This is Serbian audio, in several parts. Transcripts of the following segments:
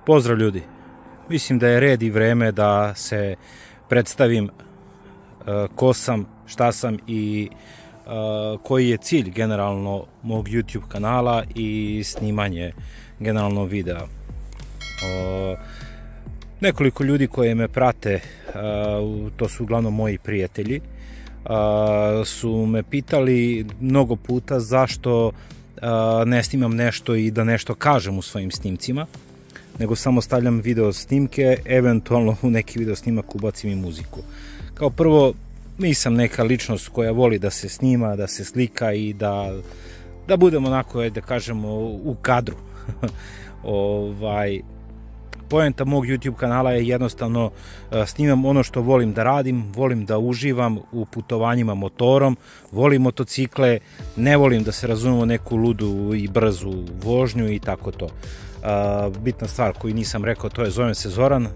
Pozdrav ljudi, mislim da je red i vreme da se predstavim ko sam, šta sam i koji je cilj generalno mog YouTube kanala i snimanje generalno videa. Nekoliko ljudi koji me prate, to su uglavnom moji prijatelji, su me pitali mnogo puta zašto ne snimam nešto i da nešto kažem u svojim snimcima, nego samo stavljam video snimke, eventualno u neki video snimak ubacim i muziku. Kao prvo, nisam neka ličnost koja voli da se snima, da se slika i da budemo onako, da kažemo, u kadru. Poenta mog YouTube kanala je jednostavno snimam ono što volim da radim, volim da uživam u putovanjima motorom, volim motocikle, ne volim da se razumemo neku ludu i brzu vožnju i tako to. Bitna stvar koju nisam rekao, to je zovem se Zoran,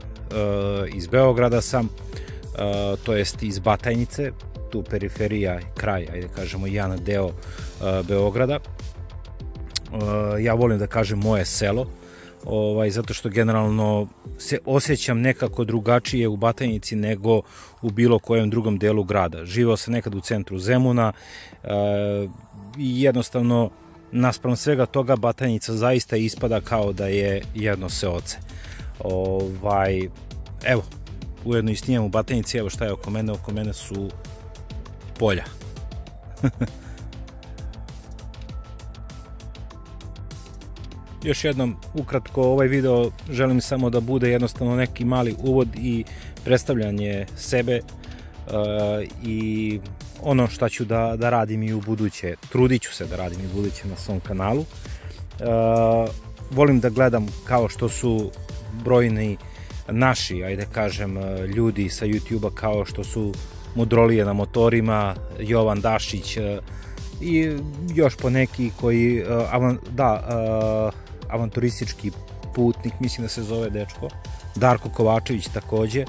iz Beograda sam, to jest iz Batajnice, tu periferija, kraj, ajde kažemo, jedan deo Beograda. Ja volim da kažem moje selo, zato što generalno se osjećam nekako drugačije u Batajnici nego u bilo kojem drugom delu grada. Živeo sam nekad u centru Zemuna i jednostavno naspram svega toga Batajnica zaista ispada kao da je jedno seoce. Evo, ujedno i snimam u Batajnici, evo šta je oko mene su polja. Još jednom, ukratko, ovaj video želim samo da bude jednostavno neki mali uvod i predstavljanje sebe i ono šta ću da radim i u buduće. Trudit ću se da radim i u buduće na svom kanalu. Volim da gledam kao što su brojni naši, ajde kažem, ljudi sa YouTube-a, kao što su Mudrolije na motorima, Jovan Dašić i još poneki koji, avanturistički putnik, mislim da se zove dečko, Darko Kovačević takođe,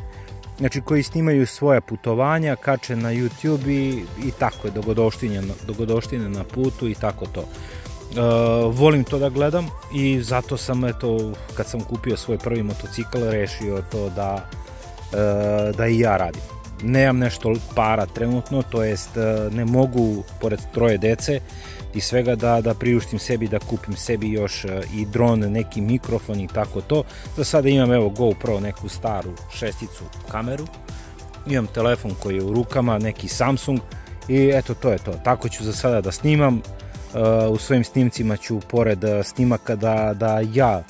znači koji snimaju svoje putovanja, kače na YouTube i tako je, dogodoštine na putu i tako to. Volim to da gledam i zato sam, eto, kad sam kupio svoj prvi motocikl, rešio to da i ja radim. Nemam nešto para trenutno, to jest ne mogu, pored troje dece i svega, da priuštim sebi, da kupim sebi još i dron, neki mikrofon i tako to. Za sada imam, evo, GoPro, neku staru šesticu kameru, imam telefon koji je u rukama, neki Samsung i eto, to je to. Tako ću za sada da snimam. U svojim snimcima ću, pored snimaka, da ja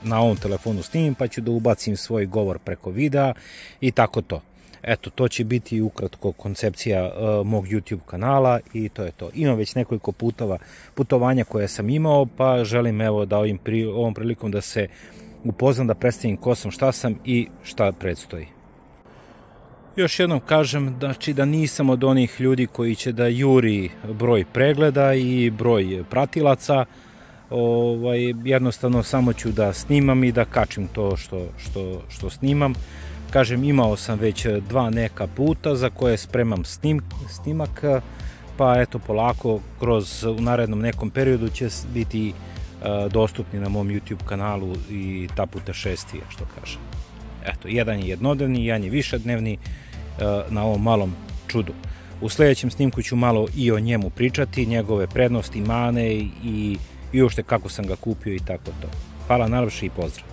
na ovom telefonu snimim, pa ću da ubacim svoj govor preko videa i tako to. Eto, to će biti ukratko koncepcija mog YouTube kanala i to je to. Imam već nekoliko putovanja koje sam imao, pa želim, evo, da ovom prilikom da se upoznam, da predstavim ko sam, šta sam i šta predstoji. Još jednom kažem, znači, da nisam od onih ljudi koji će da juri broj pregleda i broj pratilaca. Jednostavno samo ću da snimam i da kačim to što snimam. Kažem, imao sam već 2 neka puta za koje spremam snimak, pa eto, polako u narednom nekom periodu će biti dostupni na mom YouTube kanalu i ta putešestvija, što kažem. Eto, jedan je jednodnevni, jedan je višednevni na ovom malom čudu. U sledećem snimku ću malo i o njemu pričati, njegove prednosti, mane i uopšte kako sam ga kupio i tako to. Hvala najlepše i pozdrav!